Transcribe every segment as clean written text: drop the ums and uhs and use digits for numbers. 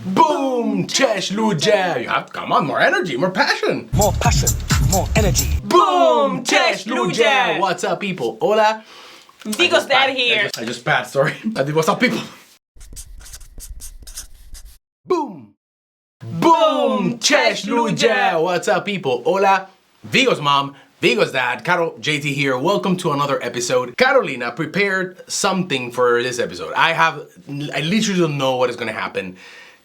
Boom! Cześć ludzie! You have, come on, more energy, more passion! More passion, more energy. Boom! Cześć ludzie! What's up, people? Hola! Vigo's dad here. I just passed, sorry. I did what's up, people? Boom! Boom! Cześć ludzie! What's up, people? Hola! Vigo's mom, Vigo's dad, Karol, JT here. Welcome to another episode. Karolina prepared something for this episode. I literally don't know what is gonna happen.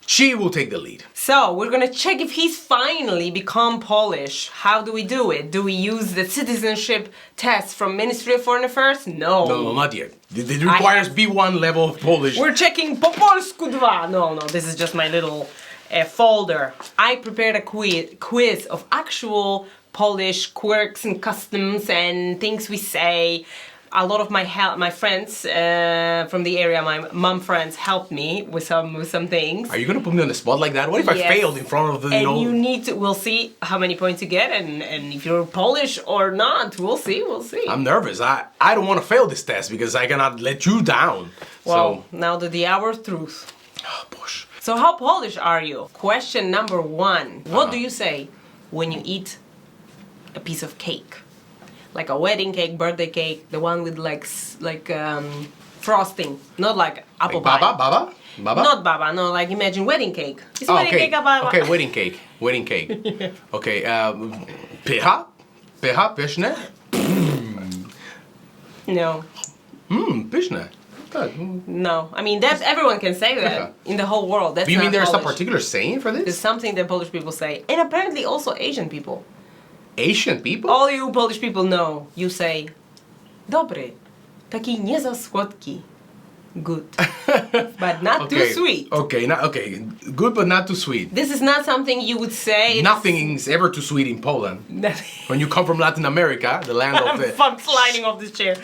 She will take the lead. So, we're gonna check if he's finally become Polish. How do we do it? Do we use the citizenship test from Ministry of Foreign Affairs? No. No, not yet. It requires B1 level of Polish. We're checking po polsku 2. No, this is just my little folder. I prepared a quiz of actual Polish quirks and customs and things we say. A lot of my friends from the area, my mom friends, helped me with some things. Are you gonna put me on the spot like that? What if I failed in front of the, And you need to, we'll see how many points you get and if you're Polish or not. We'll see. I'm nervous. I don't want to fail this test because I cannot let you down. Well, now to the hour of truth. Oh, push. So how Polish are you? Question number 1. What do you say when you eat a piece of cake? Like a wedding cake, birthday cake, the one with like frosting, not like apple pie. Baba? Not baba, no, like imagine wedding cake. Is wedding okay. cake a baba? Okay, wedding cake. Yeah. Okay, pycha? Pyszne? No. Pyszne. No, I mean everyone can say that in the whole world. That's Do you mean not there's a Polish. particular saying for There's this? something that Polish people say, and apparently also Asian people. Asian people? All you Polish people know, you say, dobry, taki nie za słodki, good, but not too sweet. Okay, good but not too sweet. This is not something you would say. Nothing is ever too sweet in Poland. When you come from Latin America, the land of the... I'm sliding off this chair.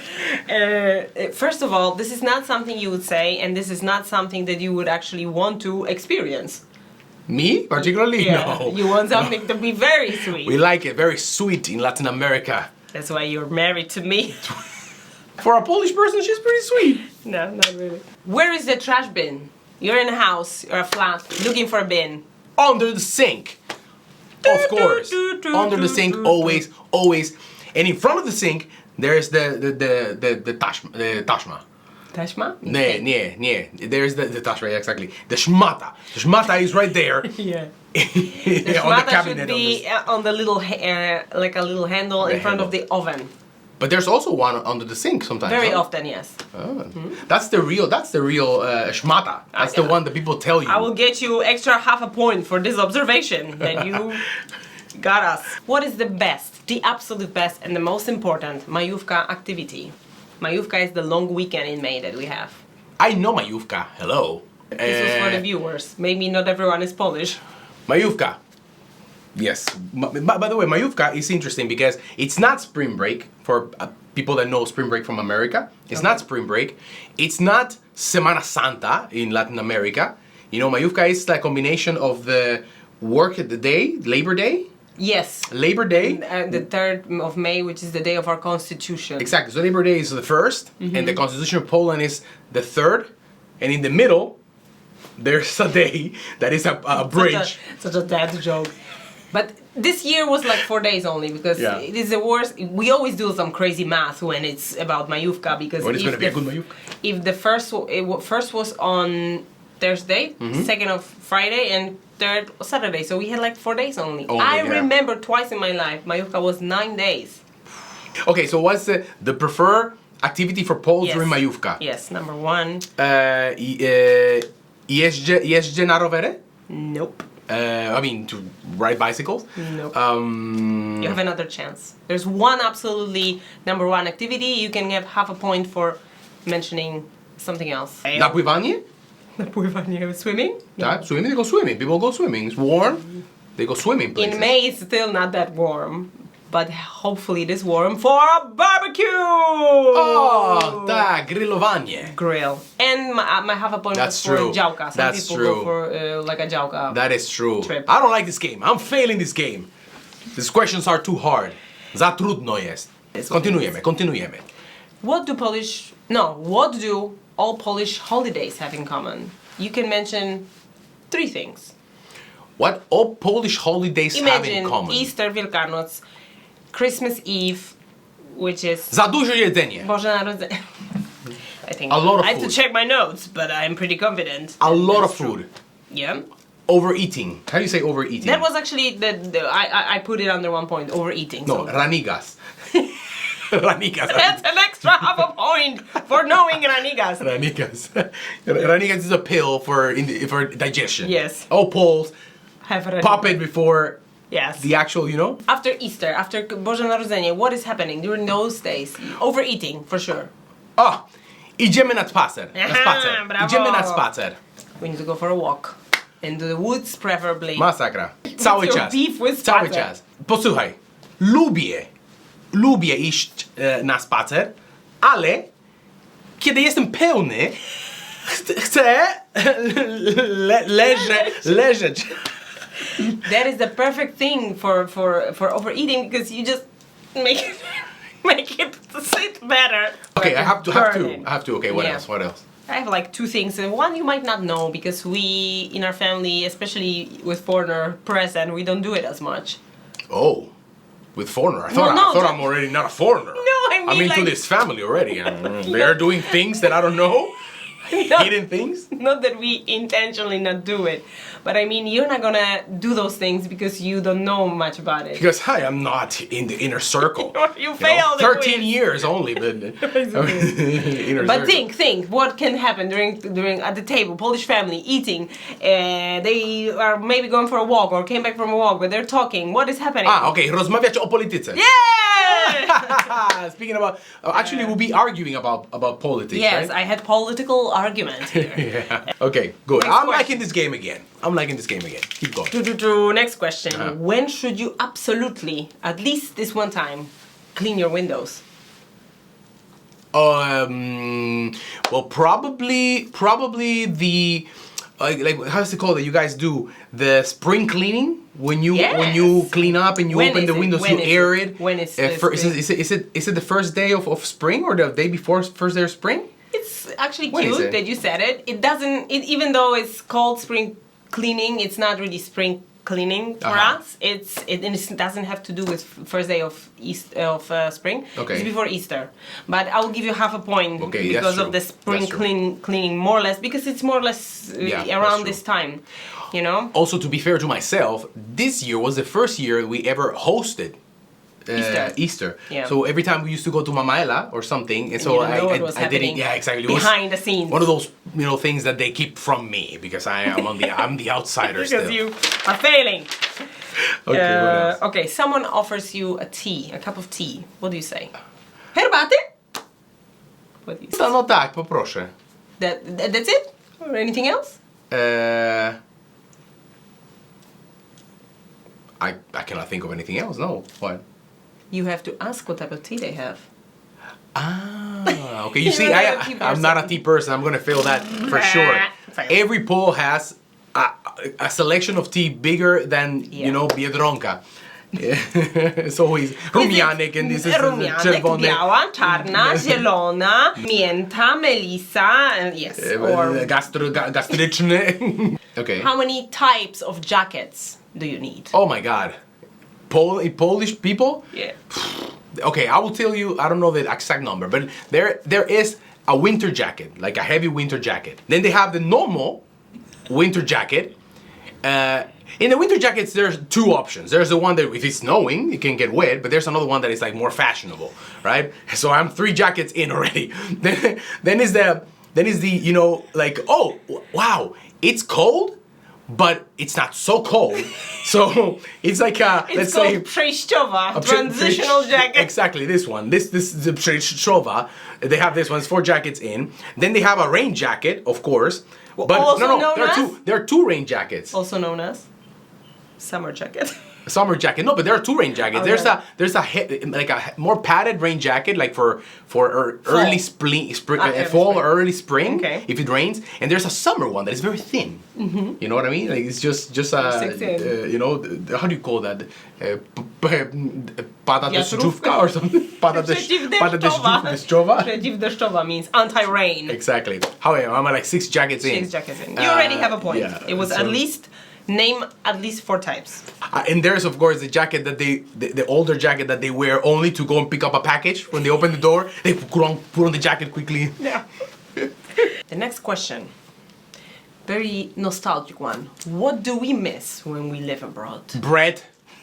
First of all, this is not something you would say, and this is not something that you would actually want to experience. Me, particularly? Yeah, No. you want something to be very sweet. We like it very sweet in Latin America. That's why you're married to me. For a Polish person, she's pretty sweet. No, not really. Where is the trash bin? You're in a house or a flat looking for a bin. Under the sink. Of course. Under the sink, always. And in front of the sink, there's the tashma. Tashma? Nie. There's the tashma, yeah, exactly. The shmata. The shmata is right there. Yeah. The On the cabinet. should be on the little, like a little handle in front of the oven. But there's also one under the sink sometimes. Very huh? often, yes. Oh. That's the real shmata. That's the one that people tell you. I will get you extra half a point for this observation that you got us. What is the best, the absolute best, and the most important majówka activity? Majówka is the long weekend in May that we have. I know majówka. Hello. This is for the viewers. Maybe not everyone is Polish. Majówka. Yes. By the way, majówka is interesting because it's not spring break for people that know spring break from America. It's not spring break. It's not Semana Santa in Latin America. You know, majówka is like a combination of the work at the day, Labor Day. Yes. Labor Day. The 3rd of May, which is the day of our Constitution. Exactly. So Labor Day is the 1st, and the Constitution of Poland is the 3rd, and in the middle, there's a day that is a bridge. Such a dad joke. But this year was like 4 days only because it is the worst. We always do some crazy math when it's about majówka because when it's going to be a good majówka. If the first was on Thursday, second of Friday, and third Saturday, so we had like 4 days only. I remember twice in my life majówka was 9 days. Okay, so what's the preferred activity for Poles during majówka? Yes, number 1. Jeździe na rowery? Nope. I mean, to ride bicycles? Nope. You have another chance. There's one absolutely number 1 activity. You can have half a point for mentioning something else. Napływanie? Napływanie, swimming? Yeah, swimming. They go swimming. People go swimming. It's warm. They go swimming places. In May, it's still not that warm. But hopefully it is warm for a barbecue! Oh, tak, grillowanie. Grill. And my half a point was for działka. Some people go for like a działka. That is true. Trip. I don't like this game. I'm failing this game. These questions are too hard. Za trudno jest. Kontynuujemy. What do all Polish holidays have in common? You can mention 3 things. What all Polish holidays have in Imagine common? Easter, Wielkanoc, Christmas Eve, which is Za dużo jedzenie. Boże Narodzenie. I think A lot of I have to food. check my notes, but I'm pretty confident. A that lot that's of food. true. Yeah. Overeating. How do you say overeating? That was actually I put it under 1 point. Overeating. No, so. ranigas. Ranigas. That's an extra half a point for knowing Ranigas. Ranigas. Ranigas is a pill for digestion. Yes. Oh, Poles. Have Ranigas. Pop it before Yes. the actual, you know? After Easter, after Boże Narodzenie, what is happening during those days? Overeating, for sure. O! Idziemy na spacer. Na Aha, spacer. brawo. Idziemy na spacer. We need to go for a walk. Into the woods, preferably. Masakra. Cały your czas. beef with Cały spacer? czas. Posłuchaj. Lubię iść na spacer, ale kiedy jestem pełny, chcę leżeć. That is the perfect thing for overeating because you just make it sit better. Okay, I have to. Burning. Okay, what Yeah. else? What else? I have like 2 things. One you might not know because we in our family, especially with foreigner present, we don't do it as much. Oh, with foreigner. I thought no, I'm already not a foreigner. No, I mean, I'm into like- this family already. They're doing things that I don't know. Hidden things. Not that we intentionally not do it, but I mean you're not gonna do those things because you don't know much about it. Because hi, I'm not in the inner circle. You failed the 13 quiz. years only, but inner But circle. think what can happen during at the table, Polish family eating. They are maybe going for a walk or came back from a walk, but they're talking. What is happening? Okay, rozmawiać o polityce. Yeah! Speaking about, actually, we'll be arguing about politics, Yes, right? I had political argument here. Yeah. Okay, good. Next I'm question. liking this game again. Keep going. Next question. When should you absolutely, at least this one time, clean your windows? Well, probably the like how's it called that you guys do the spring cleaning when you clean up and you When open is the it? windows, When you is air it? it. When is the is it the first day of spring or the day before first day of spring? It's actually When is cute it? that you said it. It doesn't, even though it's called spring cleaning, it's not really spring cleaning for us. It doesn't have to do with first day of spring. Okay. It's before Easter. But I will give you half a point Okay, because that's of the true. spring That's true. cleaning more or less because it's more or less Yeah, that's around true. this time, you know? Also, to be fair to myself, this year was the first year we ever hosted Easter. Yeah. So every time we used to go to Mamaela or something, and so you don't know I what was didn't. happening Yeah, exactly. It was behind the scenes. one of those things that they keep from me because I'm the outsider Because still. you are failing. Okay, what else? Okay, someone offers you a cup of tea. What do you say? Herbaty? What do you say? No tak, poproszę. That's it? Or anything else? I cannot think of anything else. No. What? You have to ask what type of tea they have. Ah, okay. You You're see, not a tea I'm not a person. tea person. I'm gonna fail that for sure. Fail. Every Pole has a selection of tea bigger than Yeah. Biedronka. It's always rumianek and this is Rumianek, czerwony. biała, czarna, zielona, mięta, melisa, yes. Or Gastryczny. Okay. how many types of jackets do you need? Oh my God. Polish people? Yeah. Okay, I will tell you, I don't know the exact number, but there is a winter jacket, like a heavy winter jacket. Then they have the normal winter jacket. In the winter jackets, there's 2 options. There's the one that if it's snowing, it can get wet, but there's another one that is like more fashionable, right? So I'm 3 jackets in already. then is the like, oh wow, it's cold, but it's not so cold. So it's like let's It's called say przejściowa, transitional jacket. Exactly, this one. This is the przejściowa. They have this one. It's 4 jackets in. Then they have a rain jacket, of course. But also no, known there are two rain jackets. Also known as summer jacket. Summer jacket. No, but there are 2 rain jackets. Okay. There's a like a more padded rain jacket, like for early spring, early fall spring. or early spring, Okay. if it rains. And there's a summer one that is very thin. You know what I mean? Like it's just Six in. how do you call that? pada deszczówka or something. Pada deszczowa. Przeciwdeszczowa means anti-rain. Exactly. How am I like 6 jackets in? 6 jackets in. You already have a point. Yeah, It was so- at least, name at least 4 types. And there's of course the jacket that the older jacket that they wear only to go and pick up a package. When they open the door, they put on the jacket quickly. Yeah. The next question. Very nostalgic one. What do we miss when we live abroad? Bread,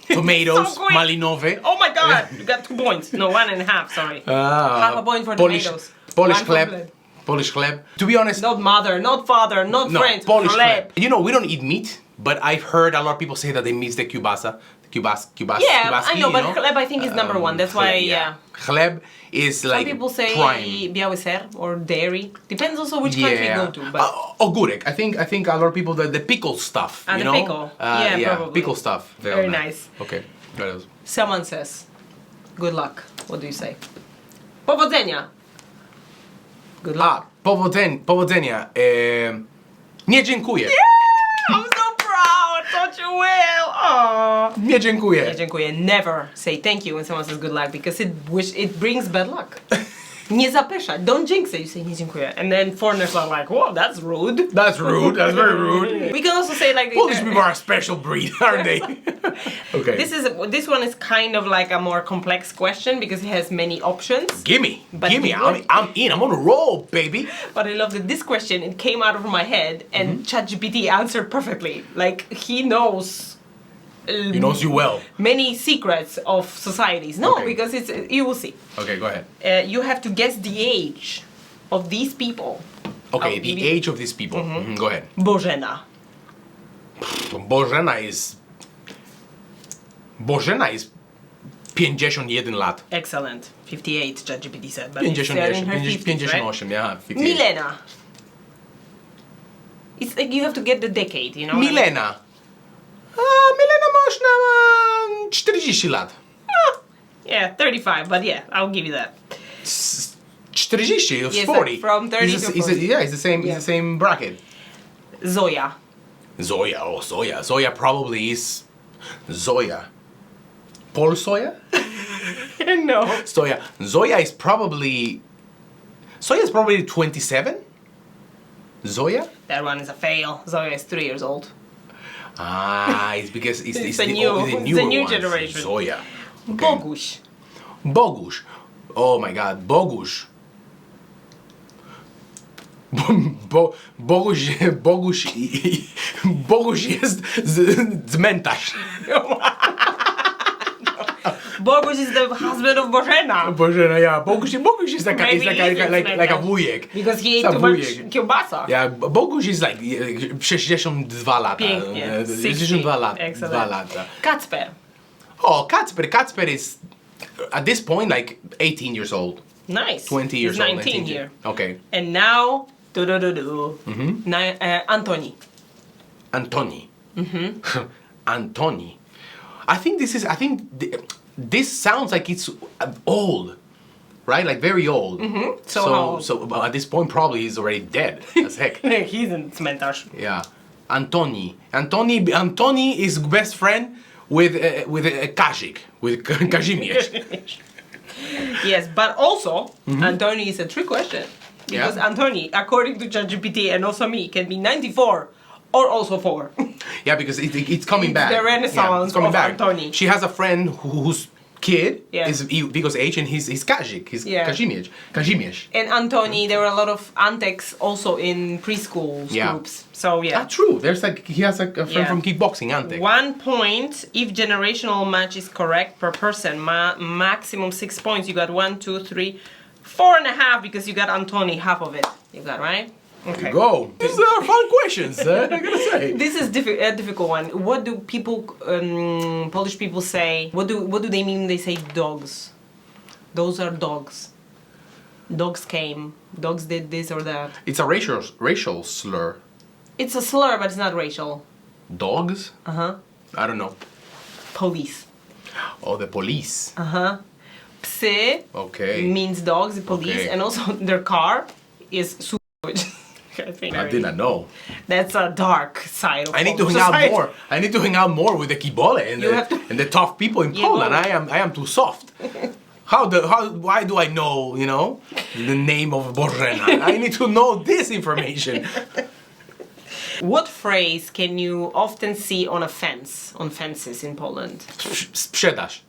tomatoes, So quick. malinove. Oh my god! You got 2 points. No, 1.5, sorry. Half a point for tomatoes. Polish One for chleb. bread. Polish chleb. To be honest, Not mother, not father, not no, friends. Polish Chleb. chleb. You know, we don't eat meat, but I've heard a lot of people say that they miss the kielbasa. Yeah, Kiełbaski, I know, but you know? chleb I think is number 1. That's why, Chleb, yeah. Chleb is Some like people say prime. biały ser or dairy. Depends also which country you go to. But Ogórek. I think a lot of people the pickle stuff. Ah, you the know? pickle. Yeah, probably. Pickle stuff. Very nice. Okay. What else? someone says, good luck. What do you say? Powodzenia. Good luck. Powodzenia. Nie dziękuję. I'm so proud. Don't you will? Aww. Nie dziękuję. Nie dziękuję. Never say thank you when someone says good luck because it brings bad luck. Nie zapeszać. Don't jinx it. You say nie dziękuję. And then foreigners are like, whoa, that's rude. That's rude. That's very rude. We can also say like... Polish people are a special breed, aren't they? Okay. This one is kind of like a more complex question because it has many options. Gimme. But Gimme. you I'm in. I'm on a roll, baby. But I love that this question, it came out of my head and ChatGPT answered perfectly. Like, he knows... He knows you well. many secrets of societies. No, Okay. because you will see. Okay, go ahead. You have to guess the age of these people. Okay, I'll the give you- age of these people. Go ahead. Bożena. Bożena is 51 lat. Excellent. 58, ChatGPT said. But it's in her 58, 50s, right? 58, yeah, 58. Milena. It's like you have to get the decade, you know? Milena. Milena można 40 lat. Yeah, 35, but yeah, I'll give you that. 40 is Yes, 40. from 30 to 40. Yeah, it's the same. Yeah. It's the same bracket. Zoya. Zoya. Zoya probably is Zoya. Paul Zoya? No. Zoya is probably 27. Zoya? That one is a fail. Zoya is 3 years old. Ah, it's because it's It's the the new- the it's newer the new ones. generation. Zoya. Boguś. Boguś. Oh my God, Boguś. Boguś jest cmentarz. Boguś is the husband of Bożena. Bożena, yeah. Boguś is like Maybe like a wujek. Because he ate Some too much wujek. kiełbasa. Yeah, Boguś is like 62 lata. Pięknie. 62 lata. Excellent. 2 lata. Kacper. Oh, Kacper is at this point like 18 years old. Nice. 20 years He's old. 19 here. Okay. And now, Antoni. Antoni. Antoni. I think this sounds like it's old, right? Like very old. So how old? So at this point probably he's already dead as heck. He's in cmentarz. Yeah. Antoni is best friend with Kazik, with Kazimierz. Yes, but also, Antoni is a trick question. Because Yeah. Antoni, according to ChatGPT and also me, can be 94 or also 4. Yeah, because it's coming It's back. the renaissance it's coming of back. Antoni. She has a friend whose kid Yeah. is Vigo's age, and he's Kazik, he's Yeah. Kazimierz. And Antoni, there were a lot of antics also in preschool Yeah. groups. So yeah. Ah, true. There's he has a friend Yeah. from kickboxing, Ante. 1 point if generational match is correct per person. Maximum 6 points. You got 1, 2, 3, 4.5 because you got Antoni, half of it. You got, right? Okay. Go. These are fun questions, I gotta say. This is a difficult one. What do people, Polish people say? What do they mean when they say dogs? Those are dogs. Dogs came. Dogs did this or that. It's a racial slur. It's a slur, but it's not racial. Dogs? Uh-huh. I don't know. Police. Oh, the police. Uh-huh. Psy Okay. means dogs, the police, Okay. and also their car is which is I did not know. That's a dark side of I need to Polish hang out society. more. I need to hang out more with the kibole and, You have to- and the tough people in Poland. go. I am too soft. Why do I know, the name of Bożena? I need to know this information. What phrase can you often see on on fences in Poland? Sprzedaż.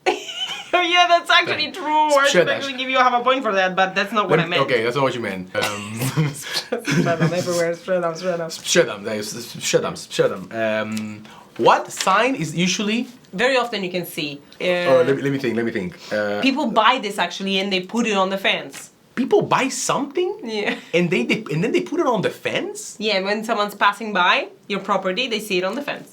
Yeah, that's actually true. I should Sprzedaż. actually give you half a point for that, but that's not what I meant. Okay, that's not what you meant. Sprzedam everywhere, sprzedam. Sprzedam. What sign is usually... Very often you can see. Oh, let me think. People buy this actually and they put it on the fence. People buy something Yeah. and then they put it on the fence? Yeah, when someone's passing by your property, they see it on the fence.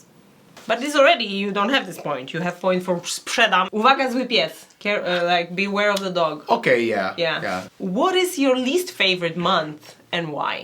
But this already, you don't have this point. You have point for sprzedam. Uwaga, zły pies. Like, beware of the dog. Okay, yeah. Yeah. What is your least favorite month and why?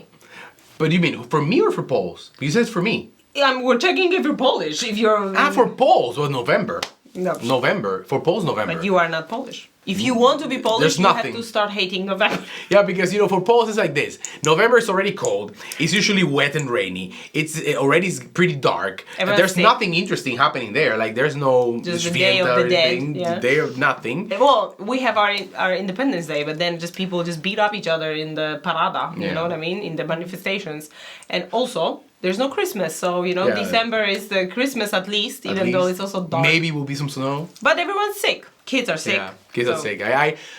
But you mean for me or for Poles? You said for me. We're checking if you're Polish. If you're... For Poles, well, November. No. November. For Poles, November. But you are not Polish. If you want to be Polish, There's you nothing. have to start hating November. Yeah, because for Poles it's like this. November is already cold. It's usually wet and rainy. It's already pretty dark. Everyone's There's sick. nothing interesting happening there. Like there's no Just the Day of Święta the or Dead, anything. yeah. The Day of nothing. Well, we have our Independence Day, but then just people just beat up each other in the parada, you Yeah. know what I mean? In the manifestations. And also, there's no Christmas, so, Yeah. December is the Christmas at least, At even though least. it's also dark. Maybe will be some snow. But everyone's sick. Kids are sick. Yeah, kids are so- sick.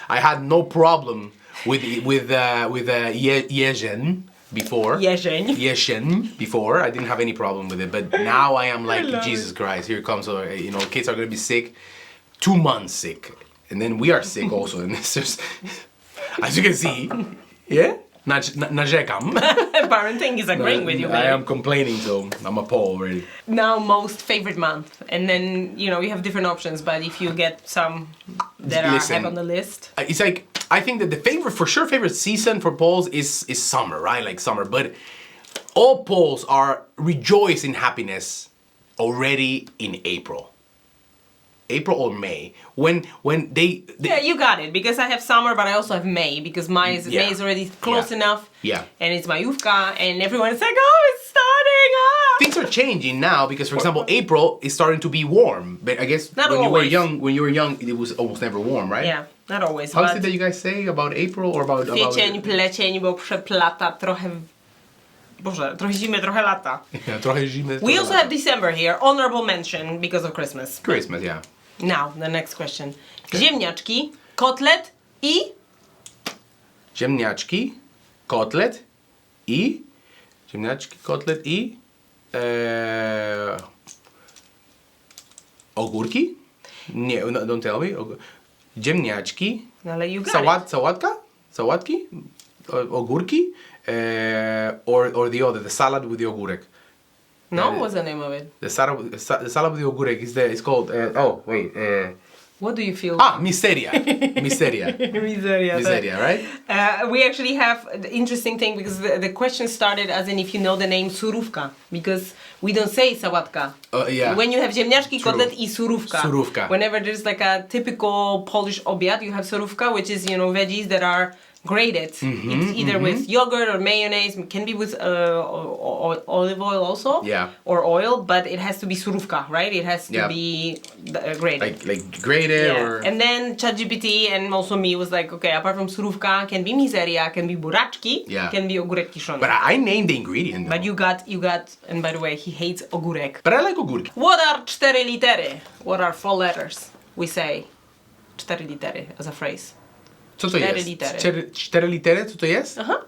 I had no problem with Jesień before. Jesień. Before. I didn't have any problem with it, but now I am like, Jesus Christ, here comes, kids are gonna be sick, 2 months sick, and then we are sick also, and it's just, as you can see, yeah, narzekam. Parenting is agreeing with you, I baby. am complaining, so I'm a Pole already. Now, most favorite month. And then, you have different options, but if you get some that are Listen. have on the list. It's like, I think that the favorite season for Poles is summer, right? Like summer. But all Poles rejoice in happiness already in April. April or May. When they Yeah, you got it, because I have summer, but I also have May, because May is already close Yeah. enough. Yeah. And it's majówka, and everyone is like, oh, it's starting up! things are changing now because, for example, April is starting to be warm. But I guess Not when always. you were young, it was almost never warm, right? Yeah, not always, How is but it that you guys say about April or about kwiecień, plecień, bo przeplata trochę... Boże, trochę zimy, trochę lata. Yeah, trochę zimy, We trochę also lata. have December here, honorable mention, because of Christmas. Christmas, yeah. Now, the next question. Ziemniaczki, kotlet I... Ziemniaczki, kotlet i... Ziemniaczki, kotlet i... Ogórki? Nie, no, don't tell me. Ziemniaczki, No, ale you got it. sałatki, ogórki, or the other, the salad with the ogórek. No, what's the name of it? The salad with the ogórek is called, What do you feel? miseria. Miseria. Miseria, right? We actually have the interesting thing because the question started as in if you know the name surówka, because we don't say sałatka. Yeah. When you have ziemniaczki, True. kotlet I surówka. Surówka. Whenever there's like a typical Polish obiad, you have surówka, which is, veggies that are grated. It's either with yogurt or mayonnaise, can be with olive oil also. Yeah. Or oil, but it has to be surówka, right? It has to Yeah. be grated. Like grated or... And then ChatGPT and also me was like, okay, apart from surówka, can be miseria, can be buraczki, Yeah. can be ogórek kiszony. But I named the ingredient. But though. you got, and by the way, he hates ogórek. But I like ogórki. What are 4 litery? What are 4 letters? We say 4 litery as a phrase. Co to 4 jest? litery. 4 litery? Co to jest? Uh-huh.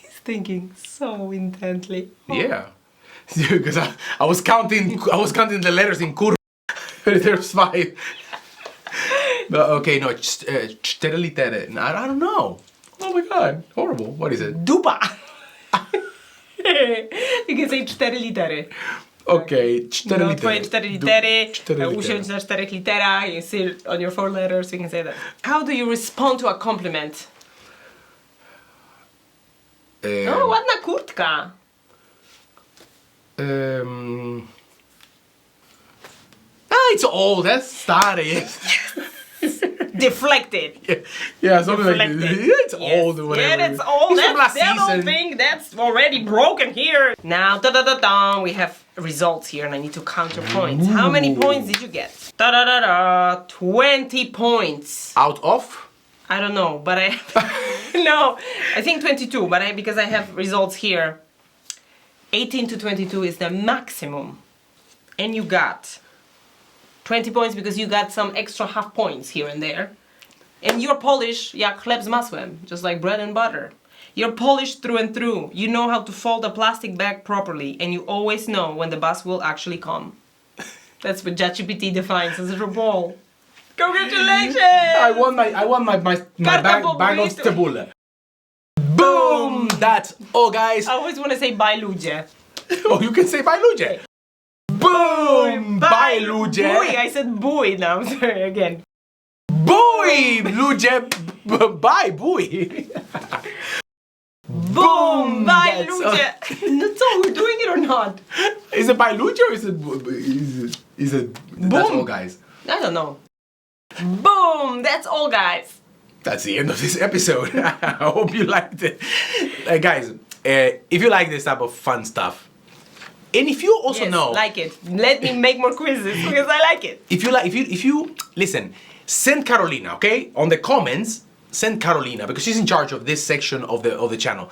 He's thinking so intently. Yeah. Because I was counting the letters in kurwa. There's 5. But, okay, no, 4 litery. I don't know. Oh my god, horrible. What is it? Dupa! You can say 4 litery. Okay, 4 No, litery. twoje 4 litery, 4 litery. usiądź na 4 literach, you sit on your 4 letters, you can say that. How do you respond to a compliment? Oh, ładna kurtka. It's old, that's stary. deflected. Yeah, something like Deflected. this. Yeah, it's Yes. old or whatever. Yeah, that's old. It's from last That old season. thing, that's already broken here. Now, we have results here and I need to count your points. How many points did you get? 20 points. Out of? I don't know, but I no, I think 22, but because I have results here. 18 to 22 is the maximum. And you got 20 points because you got some extra half points here and there. And you're Polish, jak chleb z masłem, just like bread and butter. You're Polish through and through. You know how to fold a plastic bag properly, and you always know when the bus will actually come. That's what ChatGPT defines as a ball. Congratulations! I won my bag of cebulę. Boom! That's all, guys. I always want to say bye ludzie. Oh, you can say bye, ludzie. Boom! Bye, ludzie. Boy, I said boy now. Sorry, again. Boy, ludzie. Bye, boy. Boom! Bye That's ludzie. No, so we're doing it or not? Is it by ludzie or is it that's Boom. all, guys? I don't know. Boom! That's all, guys. That's the end of this episode. I hope you liked it. Guys, if you like this type of fun stuff, and if you also Yes, know, like it. Let me make more quizzes because I like it. if you listen, send Karolina, okay? On the comments, send Karolina because she's in charge of this section of the channel.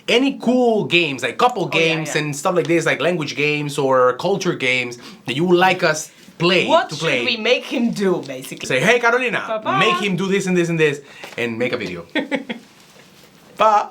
Any cool games, like couple games yeah. and stuff like this, like language games or culture games that you would like us What to should play. we make him do, basically? Say, hey Karolina, Pa-pa. make him do this and this and this, and make a video. Bye.